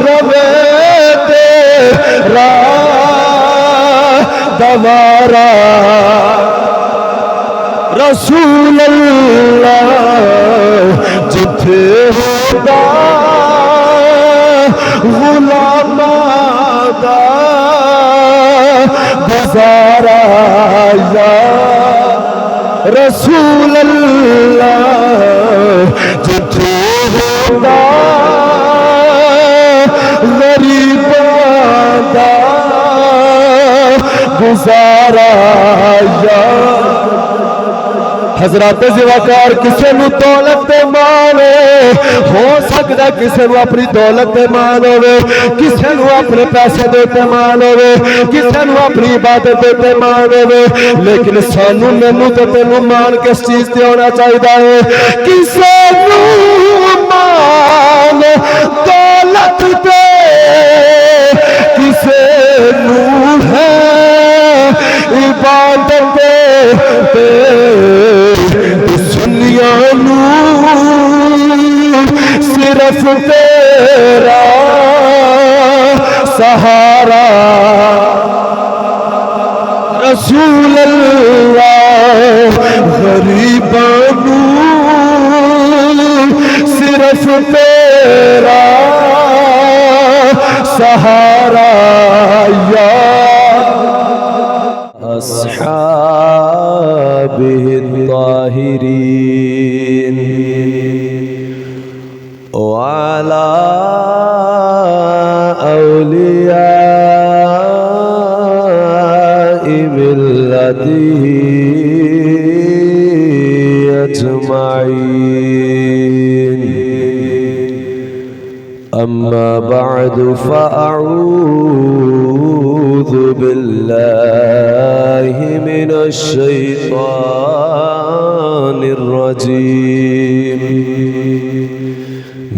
روے تیرا دوارا رسول اللہ جتھے ہوگا غلاماں دا گزارا یا رسول اللہ جتھے ہوگا غریباں دا گزارا یا حضرات زواکار کسے نو دولت دے مانے ہو سکتا کسے نو اپنی دولت دے مان ہوئے کسے نو اپنے پیسے دیتے مان ہوئے کسے نو اپنی عبادت دیتے مان ہوئے لیکن سانو مینوں تے تینوں مان کس چیز تے ہونا چاہیدا ہے کسے نو مان دولت دے کسے نو ہے عبادت دے دنیا نور صرف تیرا سہارا رسول اللہ غریباں نور صرف تیرا سہارا یا أصحابه الطاهرين وعلى أولياء ملته أجمعين أما بعد فأعوذ بالله من الشيطان الرجيم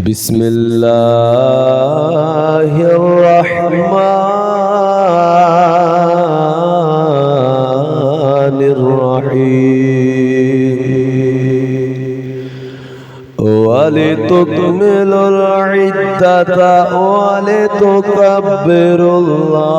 بسم الله الرحمن الرحيم ولتكملوا العدة ولتكبروا الله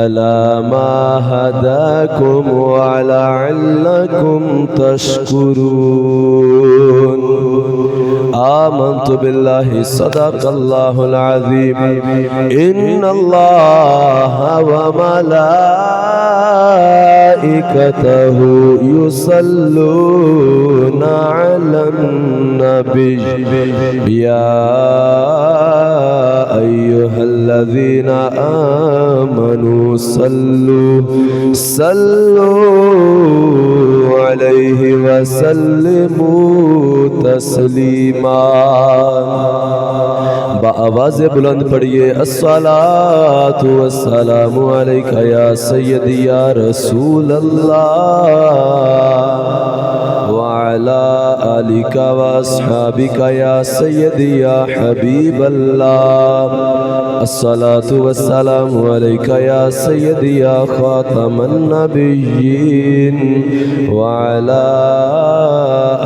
على ما هداكم ولعلكم تشكرون آمنت بالله صدق الله العظيم إن الله وملائكته يصلون على النبي يا أيها الذين آمنوا صلوا عليه وسلموا تسلیما بآواز بلند پڑھئے الصلاة والسلام علیکہ یا سیدی یا رسول اللہ وعلا آلک واصحابک یا سیدی یا حبیب اللہ الصلاة والسلام علیکہ یا سیدی یا خاتم النبیین وعلا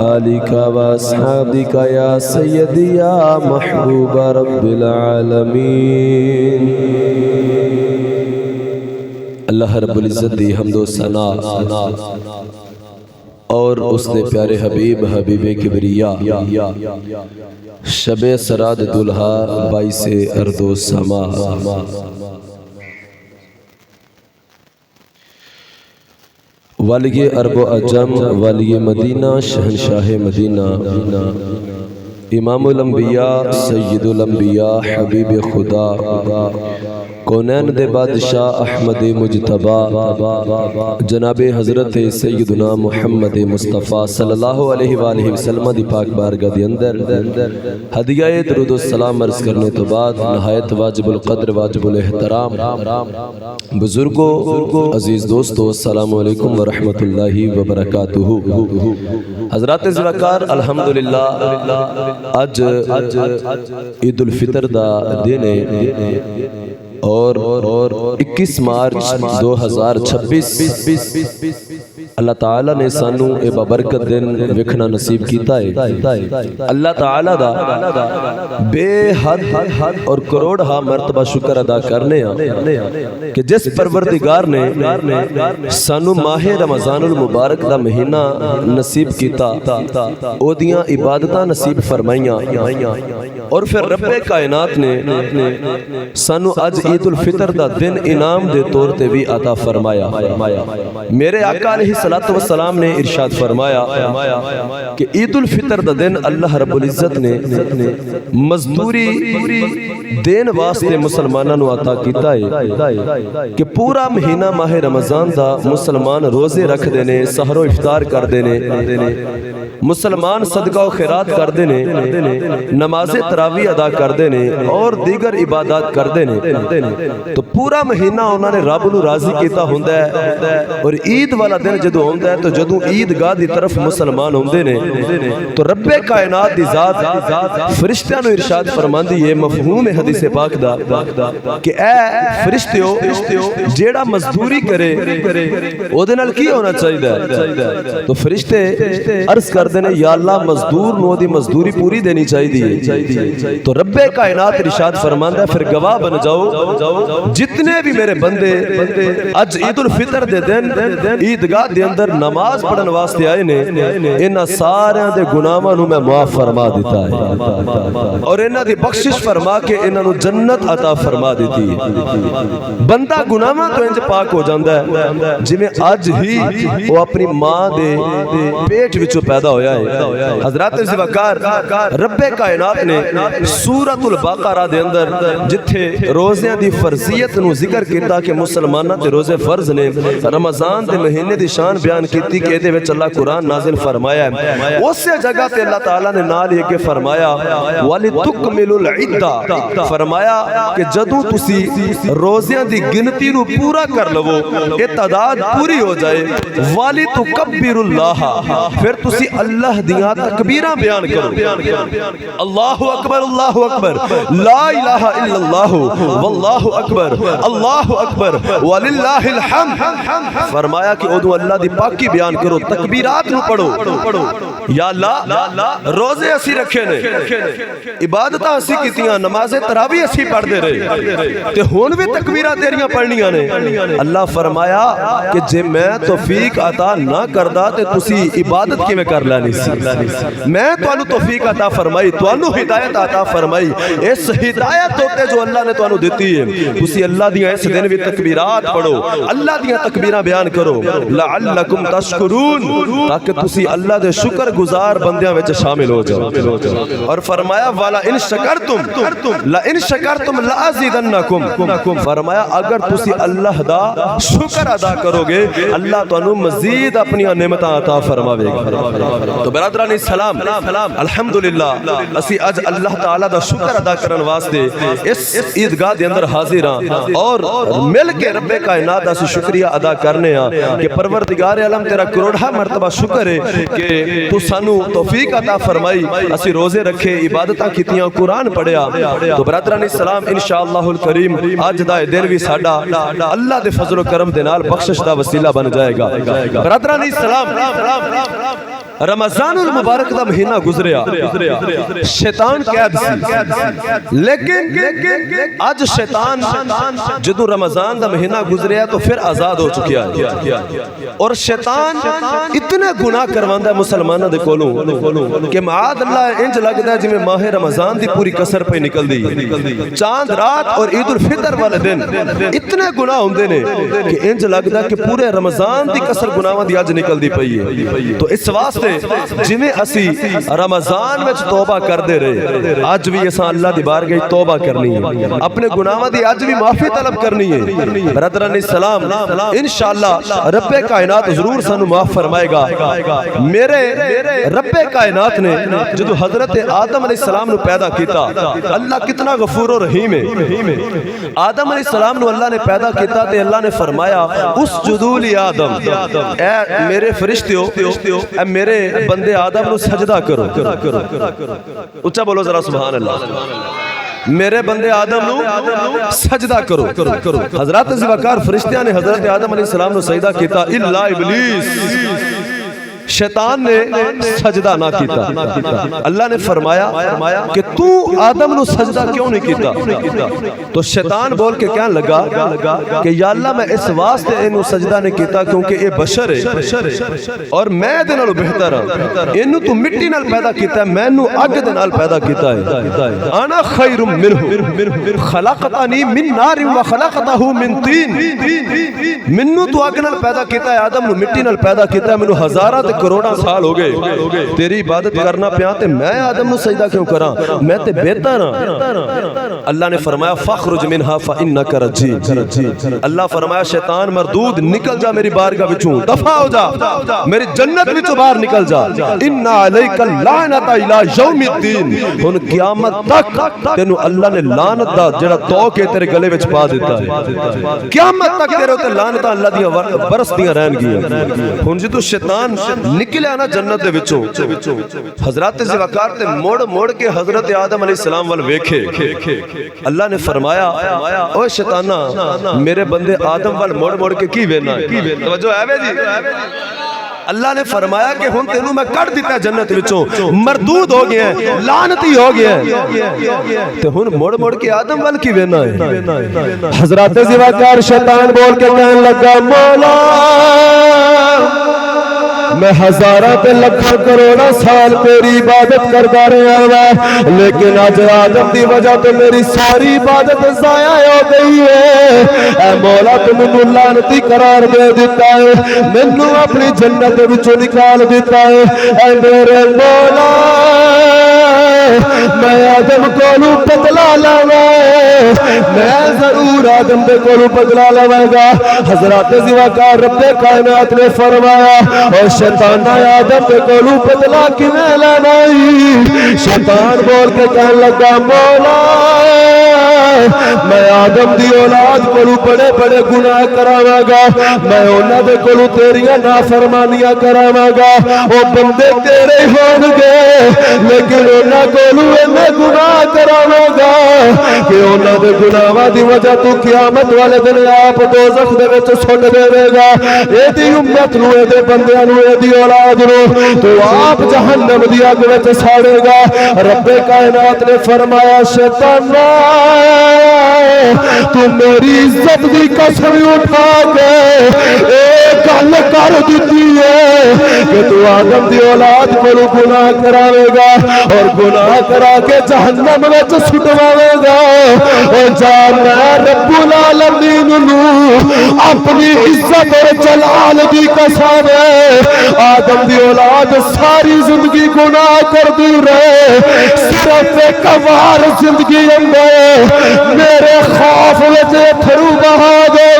آلک واصحابک یا سیدی یا محبوب رب العالمین اللہ رب العزت دی حمد و ثنا اور اس نے پیارے حبیب حبیب کبریا شب سراد دلہا باعث ارض و سما والی عرب و عجم والی مدینہ شہنشاہ مدینہ امام الانبیاء سید الانبیاء حبیب خدا کونین دے بادشاہ احمد مجتبہ جناب حضرت سیدنا محمد مصطفیٰ صلی اللہ علیہ وآلہ وسلم دی پاک بارگاہ دی اندر ہدیہ درود و سلام عرض کرنے تو بعد نہایت واجب القدر واجب الاحترام بزرگوں عزیز دوستو السلام علیکم ورحمت اللہ وبرکاتہ حضرات زوکار الحمدللہ اج عید الفطر دا دینے اور 21 مارچ 2026 اللہ تعالیٰ نے سانو اے بابرکت دن وکھنا نصیب کیتا ہے۔ اللہ تعالیٰ دا بے حد اور کروڑ مرتبہ شکر ادا کرنے کہ جس پروردگار نے سانو ماہ رمضان المبارک دا مہینہ نصیب کیتا، او دیاں عبادتاں نصیب فرمائیاں، اور پھر رب کائنات نے سانو اج عید الفطر دا دن انعام دے طور تے بھی عطا فرمایا۔ میرے آقا علیہ السلام نے ارشاد فرمایا کہ عید الفطر دا دن اللہ رب العزت نے مزدوری دین واسطے مسلمانوں نو عطا کیتا ہے کہ پورا مہینہ ماہ رمضان دا مسلمان روزے رکھ دینے، سحر و افطار کر دینے، مسلمان صدقہ و خیرات کر دینے، نماز تراویح ادا کر دینے اور دیگر عبادات کر دینے، تو پورا مہینہ انہوں نے رب نو راضی کیتا ہوندہ ہے۔ اور عید والا دن جدو ہوندہ ہے تو جدو عید گاہ دی طرف مسلمان ہوندے نے تو رب کائنات دی ذات فرشتہ نو ارشاد فرماندی ہے، مفہوم حدیث پاک دا کہ اے فرشتیو جیڑا مزدوری کرے او دے نال کی ہونا چاہیے؟ تو فرشتے عرض کر دینے یا اللہ مزدور نو دی مزدوری پوری دینی چاہیے۔ تو رب کائنات ارشاد فرماندا ہے پھر گواہ بن جاؤ جتنے بھی میرے بندے اج عید الفطر دے دن عیدگاہ دے اندر نماز پڑھن واسطے آئے نے، انہاں سارے دے گناہاں نو میں معاف فرما دیتا ہے اور انہاں دی بخشش فرما کے انہاں نو جنت عطا فرما دیتی ہے۔ بندہ گناہاں تو انج پاک ہو جاندا ہے جویں اج ہی وہ اپنی ماں دے پیٹ وچوں پیدا ہویا ہے۔ حضرات وقار رب کائنات نے سورۃ البقرہ دے اندر جتھے روزیاں دی فرضیت نو ذکر کیتا کہ مسلماناں تے روزے فرض نے، رمضان دے مہینے دی شان بیان کیتی کہ دے وچ اللہ قرآن نازل فرمایا ہے، اس جگہ تے اللہ تعالیٰ نے نال یہ کہ فرمایا وَلِتُكْمِلُ الْعِدَّةَ، فرمایا کہ جدوں تسی روزیاں دی گنتی نو پورا کر لو، یہ تعداد پوری ہو جائے، وَلِتُكَبِّرُ اللَّهَ، پھر تسی اللہ دیاں تکبیراں بیان کرو، اللہ اکبر اللہ اکبر لا الہ الا اللہ واللہ اکبر اللہ اکبر وللہ الحمد، فرمایا کہ ادو اللہ دی پاکی بیان کرو، تکبیرات نو پڑھو۔ یا اللہ روزے اسی رکھے نے، عبادتاں اسی کیتیاں، نماز تراویح اسی پڑھ دے رہے تے ہون بھی تکبیرات تیریاں پڑھنیاں نے۔ اللہ فرمایا کہ جے میں توفیق عطا نہ کردا تے تسی عبادت کیویں کر لینی سی؟ میں تانوں توفیق عطا فرمائی، تانوں ہدایت عطا فرمائی، اس ہدایت ہوتے جو اللہ نے تانوں دیتی ہے، تسی اللہ دیاں اس دن بھی تکبیرات پڑھو، اللہ دیاں تکبیراں بیان کرو، لعلکم تشکرون، تاکہ تسی اللہ دے شکر گزار بندیاں وچ شامل ہو جاؤ۔ اور فرمایا والا ان شکرتم لئن شکرتم لازیدنکم، فرمایا اگر تسی اللہ دا شکر ادا کرو گے اللہ تانوں مزید اپنی نعمتاں عطا فرماوے گا۔ تو برادران اسلام الحمدللہ اسی اج اللہ تعالیٰ دا شکر ادا کرن واسطے اس عیدگاہ دے اندر حاضر ہاں اور مل کے رب کائنات دا شکریہ ادا کرنے ہاں کہ پروردگار عالم تیرا کروڑا مرتبہ شکر ہے کہ تو سانو توفیق عطا فرمائی، اسی روزے رکھے، عبادتاں کیتیاں، قرآن پڑھیا۔ تو برادران اسلام انشاءاللہ الکریم اج دا دن بھی ساڈا اللہ دے فضل و کرم دے نال بخشش دا وسیلہ بن جائے گا۔ برادران اسلام رمضان المبارک دا مہینہ گزریا، شیطان قید سی، لیکن آج شیطان جدو رمضان دا مہینہ گزریا تو پھر آزاد ہو چکیا ہے، اور شیطان اتنے گناہ کرواندہ ہے مسلمانہ دے کولوں کہ معاذ اللہ انج لگتا ہے جی میں ماہ رمضان دی پوری کسر پہ نکل دی، چاند رات اور عید الفطر والے دن اتنے گناہ ہوندے نے کہ انج لگتا ہے کہ پورے رمضان دی کسر گناہاں دی آج نکل دی پئی ہے۔ تو اس واسطے جویں اسی رمضان وچ توبہ کر دے رہے، آج بھی اساں اللہ دی بارگاہ توبہ کرنی ہے، اپنے گناہاں دی آج بھی معافی طلب کرنی ہے۔ برادران اسلام انشاءاللہ رب کائنات ضرور سانو معاف فرمائے گا۔ میرے رب کائنات نے جدو حضرت آدم علیہ السلام نو پیدا کیتا، اللہ کتنا غفور و رحیم ہے، آدم علیہ السلام نو اللہ نے پیدا کیتا تے اللہ نے فرمایا اسجدوا لآدم، اے میرے فرشتیو، اے میرے بندے آدم نو سجدہ کرو۔ اچھا بولو ذرا سبحان اللہ۔ میرے بندے آدم نو سجدہ کرو. حضرات ذوالفقار فرشتیاں نے حضرت آدم علیہ السلام نو سجدہ کیتا الا ابلیس. شیطان نے سجدہ نہ کیتا. اللہ نے فرمایا کہ تو آدم نو سجدہ کیوں نہیں کیتا؟ تو شیطان بول کے کہنے لگا کہ یا اللہ میں اس واسطے انہوں سجدہ نہیں کیتا کیونکہ یہ بشر ہے اور میں دے نالوں بہتر ہاں. انہوں تو مٹی نال پیدا کیتا ہے، میں انہوں اگ دے نال پیدا کیتا ہے. انا خیر منہ خلقتنی من نار و خلقتہ من طین. منوں تو اگ نال پیدا کیتا ہے، آدم نو مٹی نال پیدا کیتا ہے. منوں ہزاراں کروڑا سال ہو گئے تیری عبادت کرنا پیا تے میں آدم نو سجدہ کیوں کراں؟ میں تے بہتر ہاں. اللہ نے فرمایا فخرج منہا فانک رجیم. اللہ فرمایا شیطان مردود نکل جا میری بارگاہ وچوں، دفع ہو جا میری جنت وچوں باہر نکل جا. ان علیک اللعنۃ الی یوم الدین. ہن قیامت تک تینو اللہ نے لعنت دا جڑا توق ہے تیرے گلے وچ پا دیتا ہے. قیامت تک تیرے تے لعنتاں اللہ دی برسدیاں رہن گیاں. ہن جدوں شیطان نکلیا نا جنت دے وچوں، حضرات ذوالفقار تے موڑ کے حضرت آدم علیہ السلام ول ویکھے. اللہ نے فرمایا اوے شیطانا میرے بندے آدم ول موڑ کے کی وینا ہے؟ توجہ ہے جی. اللہ نے فرمایا کہ ہن تینوں میں کٹ دیتا جنت وچوں، مردود ہو گیا ہے، لعنتی ہو گیا ہے، تے ہن موڑ کے آدم ول کی وینا ہے؟ حضرات ذوالفقار شیطان بول کے کہنے لگا مولا میں ہزاراں تے لکھاں کروڑاں سال تیری عبادت کردا رہا ہاں، لیکن اج آدم دی وجہ تو میری ساری عبادت ضائع ہو گئی ہے. اے مولا تو مینوں لعنتی قرار دے دیتا ہے، مینوں اپنی جنت وچوں نکال دیتا ہے. اے میرے مولا میں آدم کولو بدلا لواں، میں ضرور آدم دے کولو بدلا لواں گا. حضرات ذوالفقار رب کائنات نے فرمایا اور شیطان آدم دے کولو بدلا کیویں لینا؟ شیطان بول کے کہنے لگا مولا میں آدم دی اولاد کولو بڑے بڑے گناہ کراواں گا، میں انہاں دے کولو تیریاں نافرمانیاں کراواں گا. او بندے تیرے ہون گے لیکن انہاں کولو میں گناہ کراواں گا کہ انہاں دے گناہاں دی وجہ تو قیامت والے دن آپ دوزخ دے وچ سٹ دے گا. اے دی امت نو، اے دے بندیاں نو، اے دی اولاد نو تو آپ جہنم دی اگ وچ ساڑے گا. رب کائنات نے فرمایا شیطان تو میری عزت دی قسم اٹھا کے ایک گل کر دیتی ہے کہ تو آدم دی اولاد کو گناہ کراوے گا اور گناہ کرا کے جہنم وچ سٹواوے گا. اور جا میں رب العالمین نو اپنی عزت اور جلال دی قسم آدم دی اولاد ساری زندگی گناہ کر دی رہے، صرف ایک وار زندگی اندر میرے خوف وچ تھرو بہا دے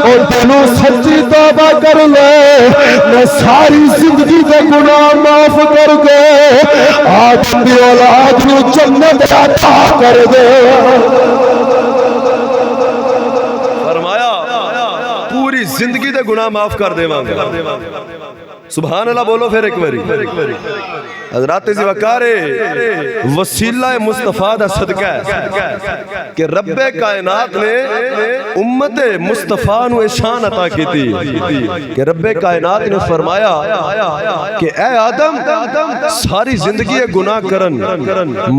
اور دلوں سچی توبہ کر لے، میں ساری زندگی دے گناہ معاف کر کے آدم دی اولاد نو جنت عطا کر دے. فرمایا پوری زندگی دے گناہ معاف کر دے گا. سبحان اللہ بولو پھر ایک باری. حضرات ذوالفقار وسیلہ مصطفیٰ دا صدقہ ہے کہ رب کائنات نے امت مصطفیٰ نو شان عطا کی تھی کہ رب کائنات نے فرمایا کہ اے آدم ساری زندگی گناہ کرن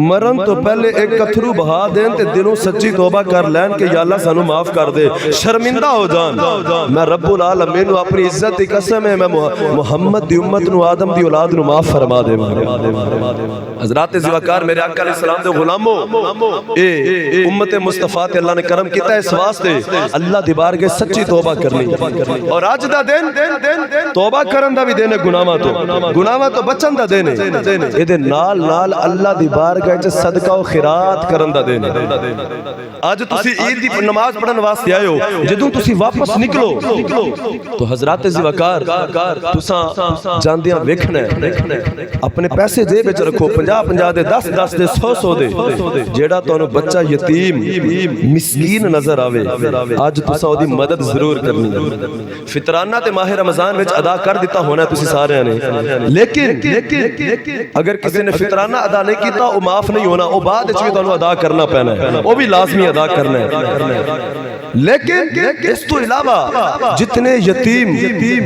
مرن تو پہلے ایک کتھرو بہا دین تے دلوں سچی توبہ کر لین کہ یا اللہ سانو معاف کر دے، شرمندہ ہو جان. میں رب العالمین نو اپنی عزت دی قسم ہے میں محمد دی امت نو آدم دی اولاد نو معاف فرما دے. حضرات ذوالفقار میرے آقا علیہ السلام دے غلاموں، اے امت مصطفیٰ تے اللہ نے کرم کیتا ہے اس واسطے اللہ دی بارگاہ سچی توبہ کرنی. اور آج دا دن توبہ کرن دا بھی دن ہے، گناہاں تو بچن دا دن ہے. اے دے نال نال اللہ دی بارگاہ وچ صدقہ و خیرات کرن دا دن ہے. آج تسی عید دی نماز پڑھن واسطے آئے ہو، جدوں تسی واپس نکلو تو حضرات ذوالفقار تساں جاندیاں ویکھنا ہے اپنے پیسے جیب وچ رکھو. 50 50 دے 10 دے 100 دے جیڑا تانوں بچہ یتیم مسکین نظر آوے اج تساں اودی مدد ضرور کرنی ہے فطرانہ تے ماہ رمضان وچ ادا کر دیتا ہونا تسی سارے نے لیکن اگر کسی نے فطرانہ ادا نہیں کیتا او معاف نہیں ہونا او بعد وچ بھی تانوں ادا کرنا پینا ہے او بھی لازمی ادا کرنا ہے لیکن اس تو علاوہ جتنے یتیم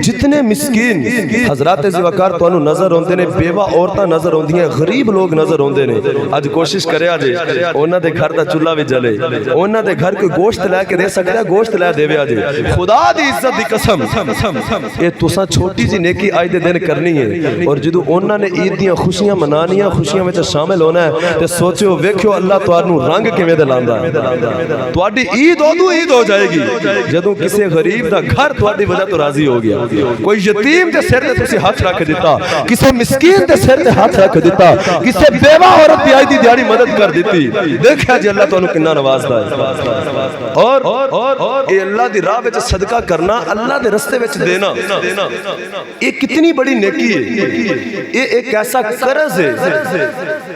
جتنے مسکین حضرات زوکار تانوں نظر ہوندے نے بیوہ عورتاں نظر ہوندیاں غریب لوگ نظر ہوندے نے اج کوشش کریا جے انہاں دے گھر دا چولہا وی جلے انہاں دے گھر کوئی گوشت لے کے دے سکدا گوشت لے دیویا جے خدا دی عزت دی قسم اے تساں چھوٹی جی نیکی اج دے دن کرنی ہے اور جدوں انہاں نے عید دیاں خوشیاں منانیاں خوشیاں وچ شامل ہونا ہے تے سوچو ویکھو اللہ تانوں رنگ کیویں دے لاندا ہے تہاڈی عید اودوں عید ہو جائے گی جدوں کسی غریب دا گھر تہاڈی وجہ تو راضی ہو گیا کوئی یتیم دے سر تے تسی ہاتھ رکھ دیتا کسی مسکین دے سر تے ہاتھ رکھ دیتا کسی بیوہ عورت دی آج دی دیہاڑی مدد کر دیتی دیکھا جی اللہ تانوں کتنا نوازدا ہے اور اے اللہ دی راہ وچ صدقہ کرنا اللہ دے رستے وچ دینا یہ کتنی بڑی نیکی ہے یہ ایک ایسا قرض ہے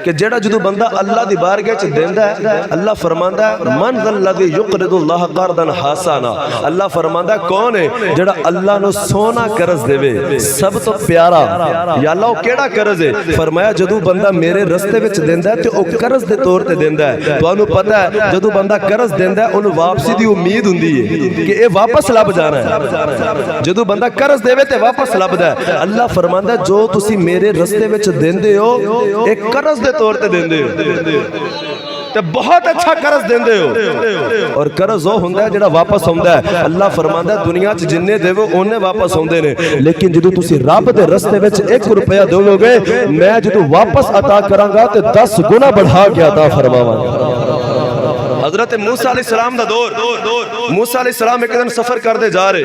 کہ جڑا جدوں بندہ اللہ دی بارگاہ وچ دیندا ہے اللہ فرماندا ہے من ذا الذی یقرض اللہ قرضا حسنا اللہ فرماندا ہے کون ہے جڑا اللہ نو سونا قرض دے سب تو پیارا یا اللہ او کیڑا قرض ہے فرمایا جدوں بندہ میرے رستے وچ دیندا ہے تے او قرض دے طور تے دیندا ہے تانوں پتہ ہے جدوں بندہ قرض دیندا ہے اونوں واپسی دی امید ہوندی ہے کہ اے واپس لب جانا ہے جدوں بندہ قرض دے تے واپس لبدا ہے اللہ فرماندا ہے جو تسی میرے رستے وچ دیندے ہو ایک قرض دے طور تے دیندے ہو تے بہت اچھا قرض دیندے ہو اور قرض وہ ہوندا ہے جڑا واپس ہوندا ہے اللہ فرماندا ہے دنیا وچ جننے دیو اونے واپس ہوندے نے لیکن جدوں تسی رب دے رستے وچ 1 روپیہ دیو گے میں جدوں واپس عطا کراں گا تے 10 گنا بڑھا کے عطا فرماواں حضرت موسیٰ علیہ السلام دا دور موسیٰ علیہ السلام ایک دن سفر کر دے جا رہے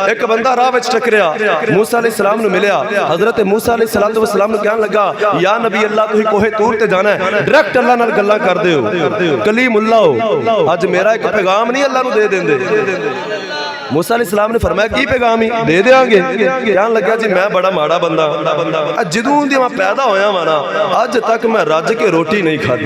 ایک بندہ راہ وچ ٹکریا موسیٰ علیہ السلام نو ملیا حضرت موسیٰ علیہ السلام نو کہن لگا یا نبی اللہ تسی کوہ طور تے جانا ہے ڈائریکٹ اللہ نال گلاں کر دیو کلیم اللہ ہو اج میرا ایک پیغام نہیں اللہ نو دے دیندے موسیٰ علیہ السلام نے فرمایا کی پیغامی دے دیاں گے کہن لگا جی میں بڑا ماڑا بندہ جدوں دی میں پیدا ہویا وانا اج تک میں رج کے روٹی نہیں کھادی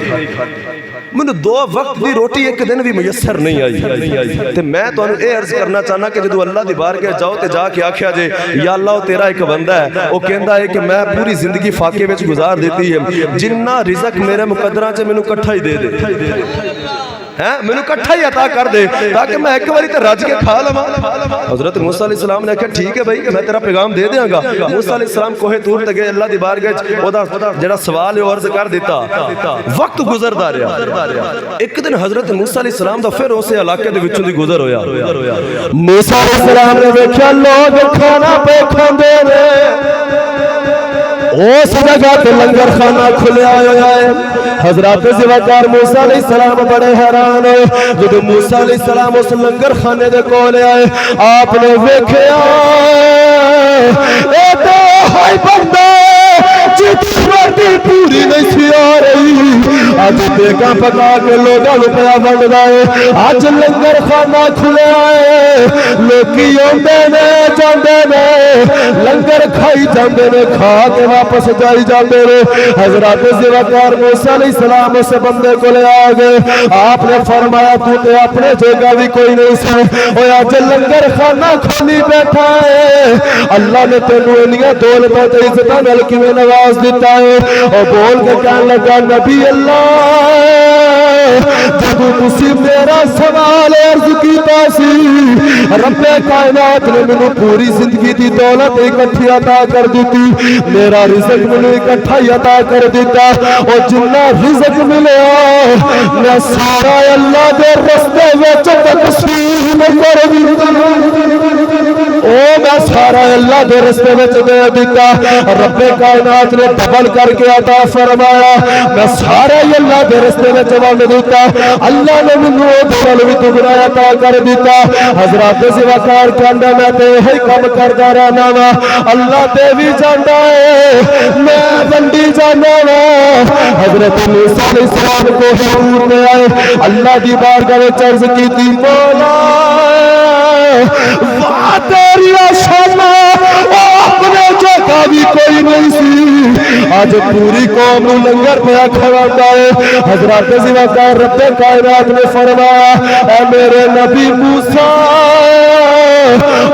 میں 2 وقت دی روٹی ایک دن بھی میسر نہیں آئی تے میں تانوں اے عرض کرنا چاہنا کہ جدوں اللہ دی بارگاہ جاؤ تے جا کے آکھیا جے یا اللہ تیرا ایک بندہ ہے او کہندا ہے کہ میں پوری زندگی فاقے وچ گزار دیتی ہے جنہ رزق میرے مقدراں چ مینوں کٹھا ہی دے دے میں کٹھا ہی عطا کر دے تاکہ میں ایک باری تے رج کے کھا لواں حضرت موسیٰ علیہ السلام نے کہا ٹھیک ہے بھائی میں تیرا پیغام دے دیاں گا موسیٰ علیہ السلام کوہ طور تے گئے اللہ دی بارگاہ اودا جڑا سوال ہے او عرض کر دیتا وقت گزردا رہیا ایک دن حضرت موسیٰ علیہ السلام دا پھر اسے علاقے دے وچوں دی گزر ہویا موسیٰ علیہ السلام نے ویکھیا لوگ کھانا پہ کھاندے نے اس جگہ تے لنگر خانہ کھلیا ہوا ہے حضرات زوکار موسیٰ علیہ السلام بڑے حیران ہوئے جب موسیٰ علیہ السلام اس لنگر خانے دے کولے آئے آپ نے ویکھیا اے تے ہائی بندہ جتنی وردی پوری نہیں سی آ رہی آج دیکھا پکا کے لوگاں نو پیا ونڈ دے آج لنگر خانہ کھلے آئے لوکی اوندے نے جاندے نے لنگر کھائی جاندے نے کھا کے واپس جائی جاندے نے حضرات زوکار موسیٰ علیہ السلام اس بندے کو لے آ گئے آپ نے فرمایا تو تے اپنے جگہ بھی کوئی نہیں سی اوے آج لنگر خانہ کھلی بیٹھا ہے اللہ نے تینوں انیاں دولتاں تے عزتاں نال کیویں نواز دیتا ہے اور بول کے کہنے لگا نبی اللہ جب تسی میرا سوال عرض کیتا سی رب کائنات نے مینوں پوری زندگی دی دولت اکٹھی عطا کر دیتی میرا رزق مینوں اکٹھا عطا کر دیتا اور جنہ رزق ملیا میں سارا اللہ دے رستے وچ تقسیم کر دیتا او میں سارا اللہ دے رستے وچ دے دیتا رب کائنات نے ڈبل کر کے عطا فرمایا میں سارا اللہ دے رستے وچ ونڈ دیتا اللہ نے مینوں ڈبل وی دگنا عطا کر دیتا حضرات زوکار کہندا میں تے ہی کم کردا رہنا وا اللہ تے وی جاندا ہے میں ونڈی جانا وا حضرت موسیٰ علیہ السلام کو حضور میں آئے اللہ دی بارگاہ وچ عرض کیتی مولا تیری شانا اپنے جگہ بھی کوئی نہیں سی آج پوری قوم نو لنگر پیا کھواتا ہے۔ حضرت زیوکار رب کائنات نے فرمایا اے میرے نبی موسیٰ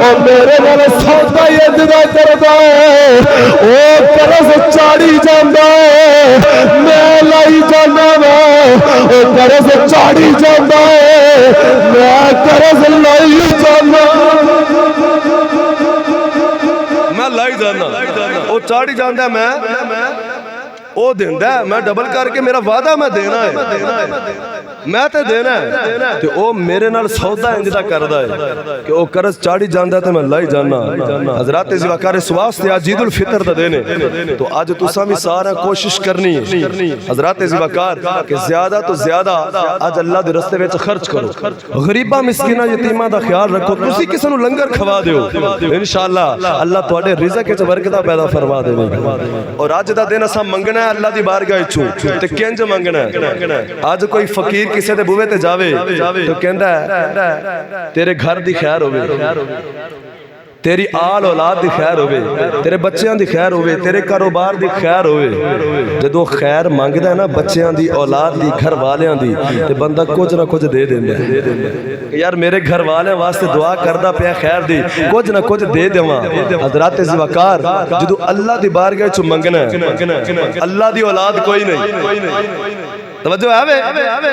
او میرے نال سودا اجدا کردا ہے، او قرض چاڑی جاندا ہے میں لائی جانا وا، او قرض چاڑی جاندا ہے میں قرض لائی جانا، میں لائی جانا وہ چاڑی جانا میں وہ دیندا ہے، میں ڈبل کر کے میرا وعدہ میں دینا ہے، میں تے دینا ہے تے او میرے نال سودا انجدا کردا ہے کہ او قرض چاڑی جاندا تے میں لائی جانا۔ حضرات زیوکار اس واسطے آج عید الفطر دا دینے تو آج تساں بھی سارا کوشش کرنی ہے حضرات زیوکار کہ زیادہ تو زیادہ آج اللہ دے رستے وچ خرچ کرو، غریباں مسکیناں یتیماں دا خیال رکھو، تسی کسے نوں لنگر کھوا دیو، انشاءاللہ اللہ تواڈے رزق وچ برکت پیدا فرما دے گا۔ اور آج دا دن اساں منگنا ہے اللہ دی بارگاہ وچوں تے کنج منگنا ہے۔ آج کوئی فقیر کسے دے بوے تے جاوے تو کہندا ہے تیرے گھر دی خیر ہوے، تیری آل اولاد دی خیر ہوے، تیرے بچیاں دی خیر ہوے، تیرے کاروبار دی خیر ہوے۔ جدوں خیر منگدا ہے نا بچیاں دی، اولاد دی، گھر والیاں دی تے بندہ کچھ نہ کچھ دے دیندا ہے کہ یار میرے گھر والیاں واسطے دعا کردا پیا خیر دی، کچھ نہ کچھ دے دیواں۔ حضرات زیوکار جدوں اللہ دی بارگاہ وچ منگنا ہے، اللہ دی اولاد کوئی نہیں، توجہ ہے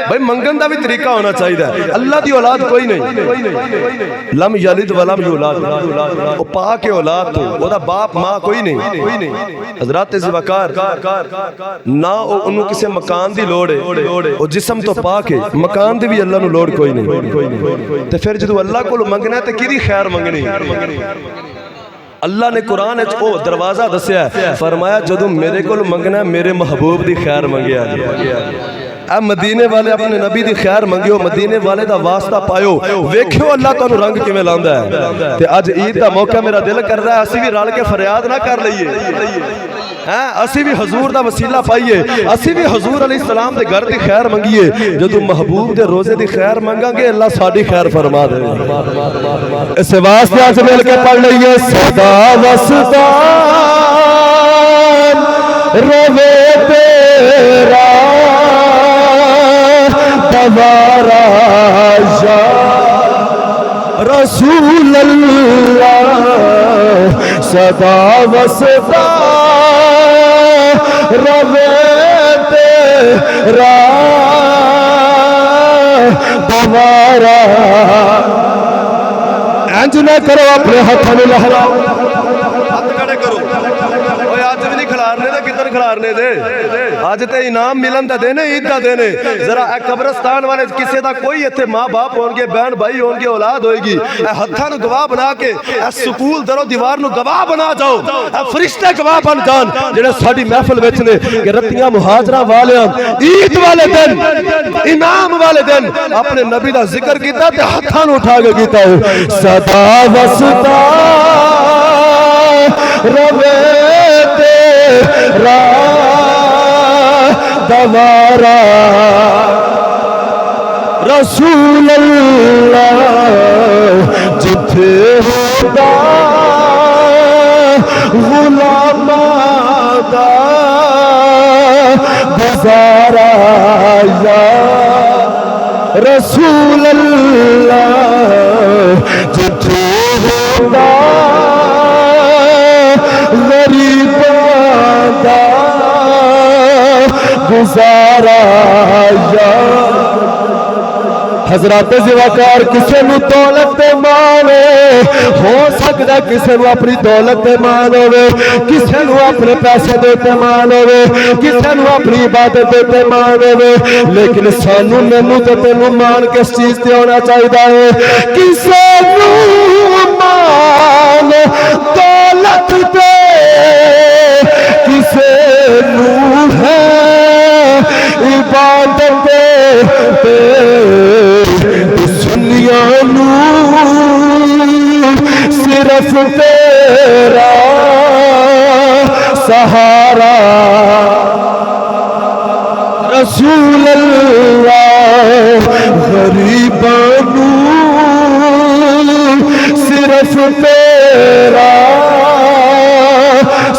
بھائی منگن دا بھی طریقہ ہونا چاہیے، اللہ دی اولاد کوئی نہیں، لم یلد ولم یولد، او پاک اولاد تو او دا باپ ماں کوئی نہیں۔ حضرات زیوکار نہ انہوں کسے مکان دی لوڑ ہے، او جسم تو پاک ہے، مکان دی بھی اللہ نو لوڑ کوئی نہیں۔ تے پھر جدو اللہ کو منگنا ہے تے کیدی خیر منگنی؟ اللہ نے قرآن او دروازہ دسیا ہے، فرمایا جدو میرے کو منگنا ہے میرے محبوب دی خیر منگیا جی۔ اے مدینے والے اپنے نبی دی خیر منگیو، مدینے والے دا واسطہ پایو، ویکھو اللہ تو رنگ کیویں لاندا ہے۔ تے اج عید دا موقع میرا دل کر رہا ہے اسی بھی رل کے فریاد نہ کر لئیے، اسی بھی حضور دا وسیلہ پائیے، اسی بھی حضور علیہ السلام دے گھر دی خیر منگیے۔ جدو محبوب دے روزے دی خیر منگاں گے اللہ ساڈی خیر فرما دے۔ اس واسطے آج مل کے پڑھ لئیے صدا وسطان روے تیرا دوارا یا رسول اللہ، صدا وسطان روے تیرا دوارا، انج نہ کرو اپنے ہاتھوں میں لہراؤ، ہاتھ کھڑے کرو، اوے آج بھی نہیں کھلارنے دے، کدھر کھلارنے دے؟ آج تے انعام ملن دا دینے، عید دا دینے۔ ذرا اے قبرستان والے کسے دا کوئی ایتھے ماں باپ ہون گے، بہن بھائی ہون گے، اولاد ہوئے گی، اے ہتھاں نو گواہ بنا کے اے سکول درو دیوار نو گواہ بنا جاؤ، اے فرشتے گواہ بن جان جڑے ساڈی محفل وچ نے کہ رتیاں مہاجراں والیاں عید والے دن، انعام والے دن اپنے نبی دا ذکر کیتا تے ہتھاں نو اٹھا کے کیتا ہو۔ صدا وسطا روے تیرا دوارا رسول اللہ، جتھے ہوتا غلاماں دا گزارا یا رسول اللہ، جتھے ہوتا غریباں دا گزارا یا۔ حضرات زیوکار کسے نو دولت تے مان ہو سکتا، کسے نو اپنی دولت تے مان ہوئے، کسے نو اپنے پیسے دیتے مان ہوئے، کسے نو اپنی عبادت دیتے مان ہوئے، لیکن سانو مینو تے تینو مان کس چیز تے ہونا چاہیے ہے؟ کسے نو مان دولت تے، کسے نو ہے عبادت تے، دنیا نو صرف تیرا سہارا رسول اللہ، غریباں نو صرف تیرا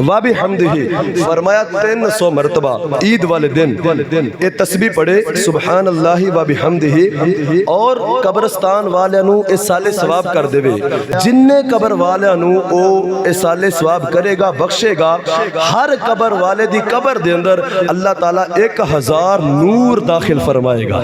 وبحمدہ، فرمایا 300 مرتبہ عید والے دن یہ تسبیح پڑھے سبحان اللہ وبحمدہ، اور قبرستان والے نو اے سالے ثواب کر دے، جن قبر والے نو او اے سالے ثواب کرے گا بخشے گا، ہر قبر والے دی قبر دے اندر اللہ تعالیٰ 1000 نور داخل فرمائے گا۔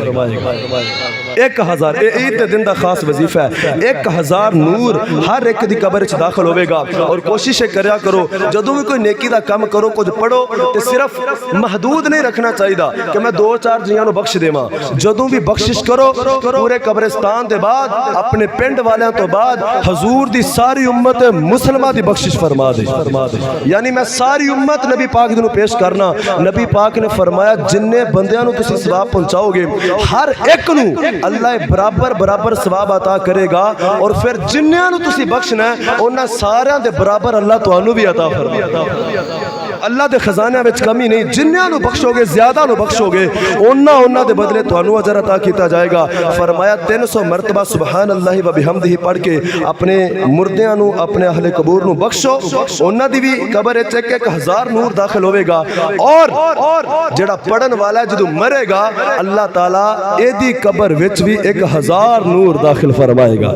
1000 عید دے دن دا خاص وظیفہ ہے، 1000 نور ہر ایک دی قبر چ داخل ہوئے گا۔ اور کوشش کریا کرو جدوں بھی کوئی نیکی دا کام کرو کچھ پڑھو تے صرف محدود نہیں رکھنا چاہیے کہ میں 2-4 جیاں نو بخش دیواں، جدوں بھی بخشش کرو پورے قبرستان دے بعد اپنے پنڈ والیاں تو بعد حضور دی ساری امت مسلمہ دی بخشش فرما دے، یعنی میں ساری امت نبی پاک دے نو پیش کرنا۔ نبی پاک نے فرمایا جننے بندیاں نو تسی ثواب پہنچاؤ گے ہر ایک نو اللہ برابر ثواب عطا کرے گا، اور پھر جنیاں نو تسی بخشنا ہے انہاں ساریاں دے برابر اللہ تانوں بھی عطا فرمائے گا۔ اللہ دے خزانے وچ کمی نہیں، جنیاں نو بخشو گے زیادہ نو بخشو گے انہاں دے بدلے تانوں اجر عطا کیتا جائے گا۔ فرمایا 300 مرتبہ سبحان اللہ وبحمدہ پڑھ کے اپنے مردیاں نو اپنے اہل قبور نو بخشو، انہاں دی بھی قبر وچ 1000 نور داخل ہوئے گا، اور جڑا پڑھن والا ہے جدوں مرے گا اللہ تعالیٰ اے دی قبر وچ بھی 1000 نور داخل فرمائے گا۔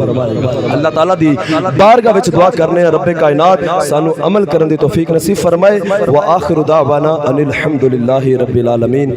اللہ تعالیٰ دی بارگاہ وچ دعا کرنے ہیں رب کائنات سانو عمل کرن دی توفیق نصیب فرمائے۔ وآخر دعوانا ان الحمد للہ رب العالمین۔